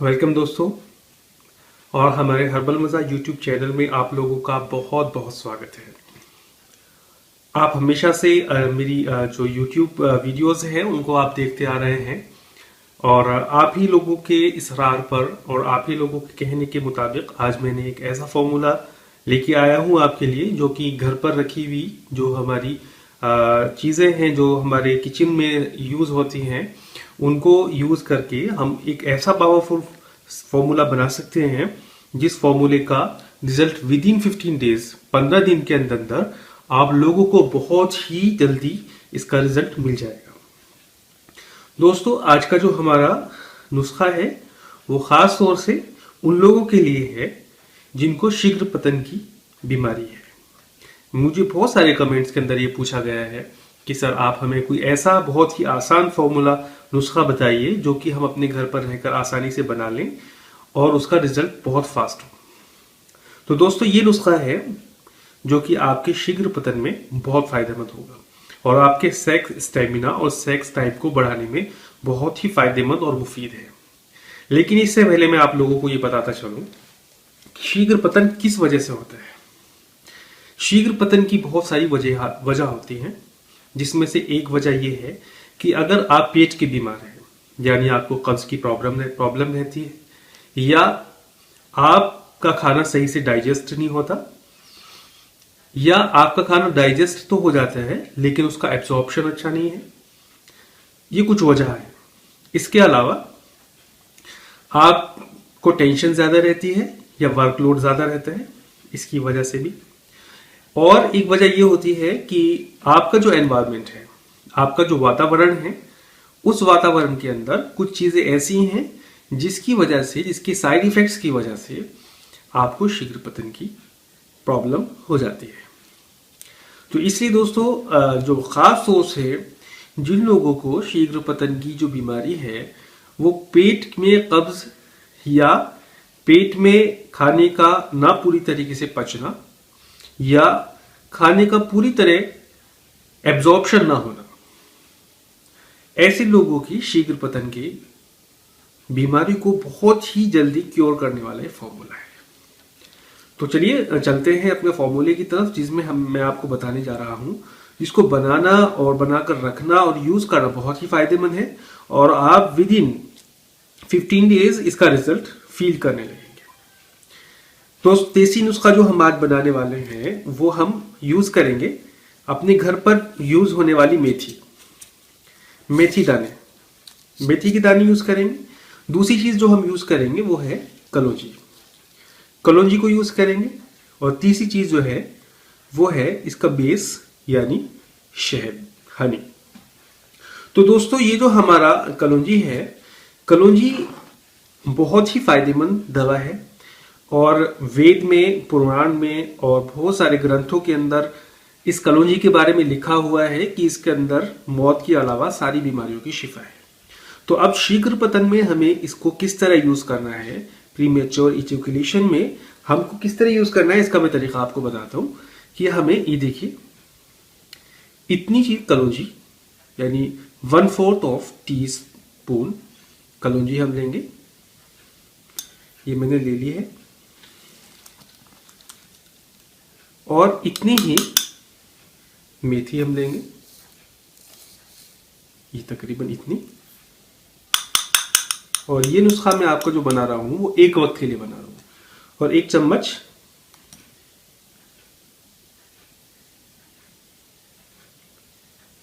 Welcome दोस्तों। और हमारे हर्बल मज़ा यूट्यूब चैनल में आप लोगों का बहुत बहुत स्वागत है। आप हमेशा से मेरी जो यूट्यूब वीडियोस हैं उनको आप देखते आ रहे हैं और आप ही लोगों के इसरार पर और आप ही लोगों के कहने के मुताबिक आज मैंने एक ऐसा फॉर्मूला लेके आया हूँ आपके लिए, जो कि घर पर रखी हुई जो हमारी चीज़ें हैं जो हमारे किचन में यूज़ होती हैं उनको यूज़ करके हम एक ऐसा पावरफुल फॉर्मूला बना सकते हैं जिस फॉर्मूले का रिजल्ट विद इन 15 डेज 15 दिन के अंदर अंदर आप लोगों को बहुत ही जल्दी इसका रिजल्ट मिल जाएगा। दोस्तों, आज का जो हमारा नुस्खा है वो खास तौर से उन लोगों के लिए है जिनको शीघ्र पतन की बीमारी है। मुझे बहुत सारे कमेंट्स के अंदर ये पूछा गया है कि सर आप हमें कोई ऐसा बहुत ही आसान फॉर्मूला नुस्खा बताइए जो कि हम अपने घर पर रहकर आसानी से बना लें और उसका रिजल्ट बहुत फास्ट हो। तो दोस्तों, ये नुस्खा है जो कि आपके शीघ्र पतन में बहुत फायदेमंद होगा और आपके सेक्स स्टेमिना और सेक्स टाइप को बढ़ाने में बहुत ही फायदेमंद और मुफीद है। लेकिन इससे पहले मैं आप लोगों को ये बताता चलूं शीघ्र पतन किस वजह से होता है। शीघ्र पतन की बहुत सारी वजह होती हैं, जिसमें से एक वजह यह है कि अगर आप पेट के बीमार हैं, यानी आपको कब्ज की प्रॉब्लम रहती है, या आपका खाना सही से डाइजेस्ट नहीं होता, या आपका खाना डाइजेस्ट तो हो जाता है लेकिन उसका एब्जॉर्प्शन अच्छा नहीं है, ये कुछ वजह है। इसके अलावा आपको टेंशन ज्यादा रहती है या वर्कलोड ज्यादा रहता है, इसकी वजह से भी। और एक वजह यह होती है कि आपका जो एनवायरनमेंट है, आपका जो वातावरण है, उस वातावरण के अंदर कुछ चीजें ऐसी हैं जिसकी वजह से, जिसके साइड इफेक्ट्स की वजह से आपको शीघ्र पतन की प्रॉब्लम हो जाती है। तो इसलिए दोस्तों, जो खास सोच है जिन लोगों को शीघ्र पतन की जो बीमारी है वो पेट में कब्ज या पेट में खाने का ना पूरी तरीके से पचना या खाने का पूरी तरह एब्जॉर्प्शन ना होना, ऐसे लोगों की शीघ्र पतन की बीमारी को बहुत ही जल्दी क्योर करने वाला फॉर्मूला है। तो चलिए चलते हैं अपने फॉर्मूले की तरफ, जिसमें मैं आपको बताने जा रहा हूं, जिसको बनाना और बनाकर रखना और यूज करना बहुत ही फायदेमंद है और आप विद इन 15 डेज इसका रिजल्ट फील करने लगेंगे। तो देसी नुस्खा जो हम आज बनाने वाले हैं वो हम यूज करेंगे अपने घर पर यूज होने वाली मेथी दाने, मेथी के दाने यूज करेंगे। दूसरी चीज जो हम यूज करेंगे वो है कलौंजी को यूज करेंगे। और तीसरी चीज जो है वो है इसका बेस, यानी शहद, हनी। तो दोस्तों, ये जो हमारा कलौंजी है, कलौंजी बहुत ही फायदेमंद दवा है और वेद में, पुराण में और बहुत सारे ग्रंथों के अंदर इस कलौंजी के बारे में लिखा हुआ है कि इसके अंदर मौत के अलावा सारी बीमारियों की शिफा है। तो अब शीघ्र पतन में हमें इसको किस तरह यूज करना है, प्रीमेच्योर इजैकुलेशन में हमको किस तरह यूज करना है, इसका मैं तरीका आपको बताता हूं कि हमें ये देखिए, इतनी चीज कलौंजी यानी 1/4 टीस्पून कलौंजी हम लेंगे, ये मैंने ले ली है। और इतनी ही मेथी हम लेंगे, ये तकरीबन इतनी। और ये नुस्खा मैं आपको जो बना रहा हूं वो एक वक्त के लिए बना रहा हूं। और 1 चम्मच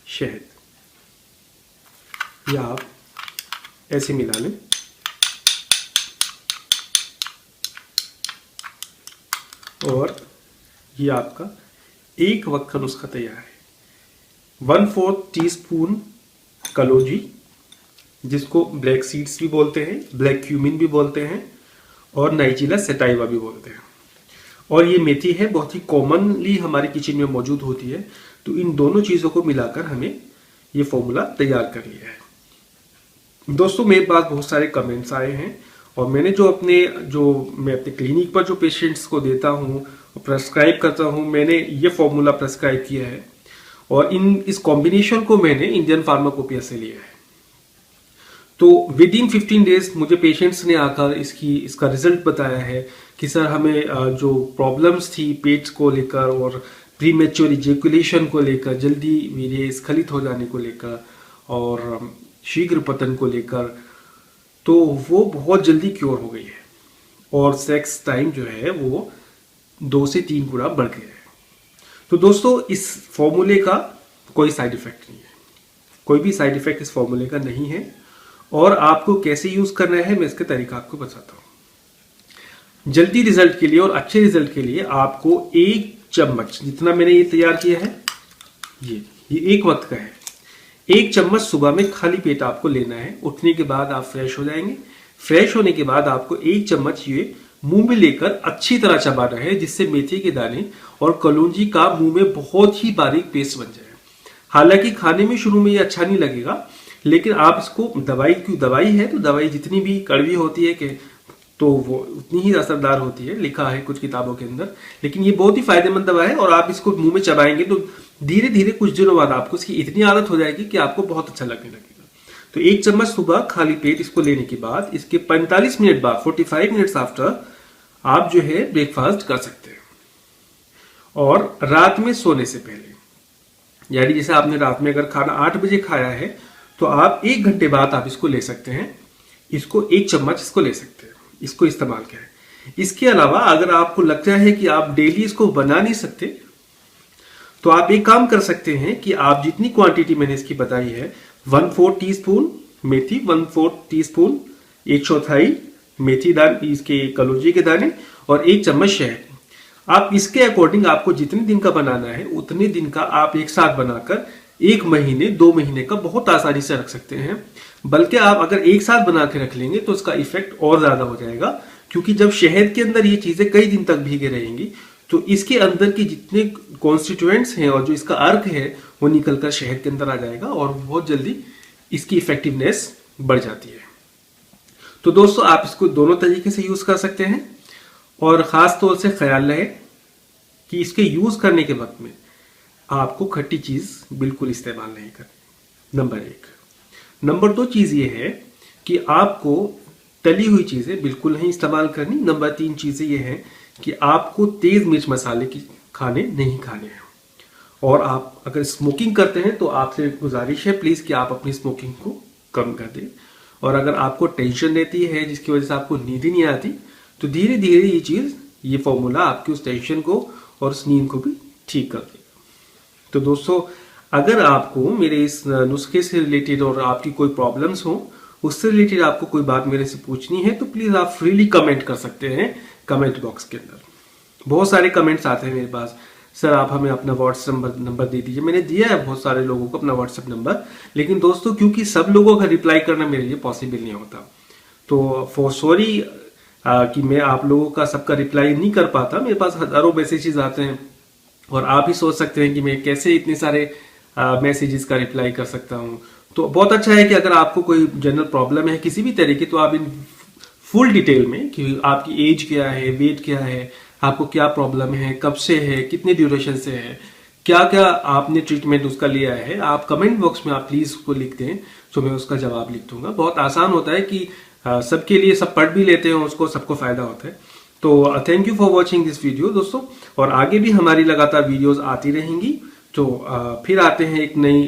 शहद, या आप ऐसे मिला लें। और ये आपका एक वक्त का नुस्खा तैयार है। 1/4 टीस्पून कलौंजी, जिसको ब्लैक सीड्स भी बोलते हैं, ब्लैक क्यूमिन भी बोलते हैं और नाइजीला सैटाइवा भी बोलते हैं। और ये मेथी है, बहुत ही कॉमनली हमारे किचन में मौजूद होती है। तो इन दोनों चीजों को मिलाकर हमें ये फॉर्मूला तैयार कर लिया है। दोस्तों, मेरे पास बहुत सारे कमेंट्स आए हैं और मैं अपने क्लिनिक पर जो पेशेंट्स को देता हूँ, प्रेस्क्राइब करता हूँ, मैंने ये फॉर्मूला प्रेस्क्राइब किया है और इस कॉम्बिनेशन को मैंने इंडियन फार्माकोपिया से लिया है। तो विद इन 15 डेज मुझे पेशेंट्स ने आकर इसका रिजल्ट बताया है कि सर हमें जो प्रॉब्लम्स थी पेट को लेकर और प्रीमेच्योर इजैकुलेशन को लेकर, जल्दी वीर्य स्खलित हो जाने को लेकर और शीघ्र पतन को लेकर, तो वो बहुत जल्दी क्योर हो गई है और सेक्स टाइम जो है वो 2 से 3 गुना बढ़ गया है। तो दोस्तों इस फॉर्मूले का कोई साइड इफेक्ट नहीं है, कोई भी साइड इफेक्ट इस फॉर्मूले का नहीं है। और आपको कैसे यूज करना है मैं इसका तरीका आपको बताता हूं। जल्दी रिजल्ट के लिए और अच्छे रिजल्ट के लिए आपको 1 चम्मच, जितना मैंने ये तैयार किया है, ये 1 वक्त का है, 1 चम्मच सुबह में खाली पेट आपको लेना है। उठने के बाद आप फ्रेश हो जाएंगे। फ्रेश होने के बाद आपको 1 चम्मच ये मुंह में लेकर अच्छी तरह चबाना है, जिससे मेथी के दाने और कलौंजी का मुंह में बहुत ही बारीक पेस्ट बन जाए। हालांकि खाने में शुरू में ये अच्छा नहीं लगेगा, लेकिन आप इसको दवाई है तो दवाई जितनी भी कड़वी होती है कि तो वो उतनी ही असरदार होती है, लिखा है कुछ किताबों के अंदर। लेकिन ये बहुत ही फायदेमंद दवा है और आप इसको मुंह में चबाएंगे तो धीरे धीरे कुछ दिनों बाद आपको इसकी इतनी आदत हो जाएगी कि आपको बहुत अच्छा लगने लगेगा। तो 1 चम्मच सुबह खाली पेट इसको लेने के बाद इसके 45 मिनट बाद 45 मिनट्स आफ्टर आप जो है ब्रेकफास्ट कर सकते हैं। और रात में सोने से पहले, यानी जैसे आपने रात में अगर खाना 8 बजे खाया है तो आप 1 घंटे बाद आप इसको ले सकते हैं। इसको 1 चम्मच इसको ले सकते हैं, इसको इस्तेमाल करें। इसके अलावा अगर आपको लगता है कि आप डेली इसको बना नहीं सकते तो आप एक काम कर सकते हैं कि आप जितनी क्वांटिटी मैंने इसकी बताई है, 1/4 टीस्पून मेथी, 1/4 टीस्पून 1/4 मेथी दाने, इसके कलौंजी के दाने और 1 चम्मच शहद, आप इसके अकॉर्डिंग आपको जितने दिन का बनाना है उतने दिन का आप एक साथ बनाकर 1 महीने 2 महीने का बहुत आसानी से रख सकते हैं। बल्कि आप अगर एक साथ बना के रख लेंगे तो इसका इफेक्ट और ज्यादा हो जाएगा, क्योंकि जब शहद के अंदर ये चीजें कई दिन तक भीगे रहेंगी तो इसके अंदर की जितने कॉन्स्टिट्यूएंट्स हैं और जो इसका अर्क है वो निकलकर शहद के अंदर आ जाएगा और बहुत जल्दी इसकी इफेक्टिवनेस बढ़ जाती है। तो दोस्तों आप इसको दोनों तरीके से यूज कर सकते हैं और खास तौर से ख्याल रहे कि इसके यूज करने के वक्त में आपको खट्टी चीज बिल्कुल इस्तेमाल नहीं करनी, नंबर 1। नंबर 2 चीज ये है कि आपको तली हुई चीजें बिल्कुल नहीं इस्तेमाल करनी। नंबर 3 चीजें ये है कि आपको तेज मिर्च मसाले की खाने नहीं खाने हैं। और आप अगर स्मोकिंग करते हैं तो आपसे गुजारिश है प्लीज कि आप अपनी स्मोकिंग को कम कर दें। और अगर आपको टेंशन रहती है जिसकी वजह से आपको नींद ही नहीं आती तो धीरे धीरे ये फॉर्मूला आपकी उस टेंशन को और उस नींद को भी ठीक कर देगा। तो दोस्तों अगर आपको मेरे इस नुस्खे से रिलेटेड और आपकी कोई प्रॉब्लम्स हो, उससे रिलेटेड आपको कोई बात मेरे से पूछनी है तो प्लीज आप फ्रीली कमेंट कर सकते हैं कमेंट बॉक्स के अंदर। बहुत सारे कमेंट्स आते हैं मेरे पास, सर आप हमें अपना व्हाट्सएप नंबर दे दीजिए। मैंने दिया है बहुत सारे लोगों को अपना व्हाट्सएप नंबर, लेकिन दोस्तों क्योंकि सब लोगों का रिप्लाई करना मेरे लिए पॉसिबल नहीं होता, तो फॉर सॉरी कि मैं आप लोगों का सबका रिप्लाई नहीं कर पाता। मेरे पास हजारों मैसेजेस आते हैं और आप ही सोच सकते हैं कि मैं कैसे इतने सारे मैसेजेस का रिप्लाई कर सकता हूं। तो बहुत अच्छा है कि अगर आपको कोई जनरल प्रॉब्लम है किसी भी तरीके, तो आप इन फुल डिटेल में कि आपकी एज क्या है, वेट क्या है, आपको क्या प्रॉब्लम है, कब से है, कितने ड्यूरेशन से है, क्या क्या आपने ट्रीटमेंट उसका लिया है, आप कमेंट बॉक्स में आप प्लीज उसको लिख दें तो मैं उसका जवाब लिख दूंगा। बहुत आसान होता है कि सबके लिए, सब पढ़ भी लेते हैं उसको, सबको फायदा होता है। तो thank you for watching this video दोस्तों, और आगे भी हमारी लगातार वीडियोस आती रहेंगी। तो फिर आते हैं एक नई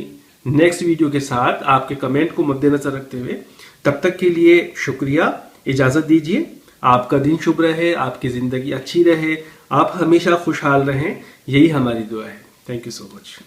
नेक्स्ट वीडियो के साथ आपके कमेंट को मद्देनजर रखते हुए। तब तक के लिए शुक्रिया, इजाजत दीजिए। आपका दिन शुभ रहे, आपकी जिंदगी अच्छी रहे, आप हमेशा खुशहाल रहें, यही हमारी दुआ है। Thank you so much.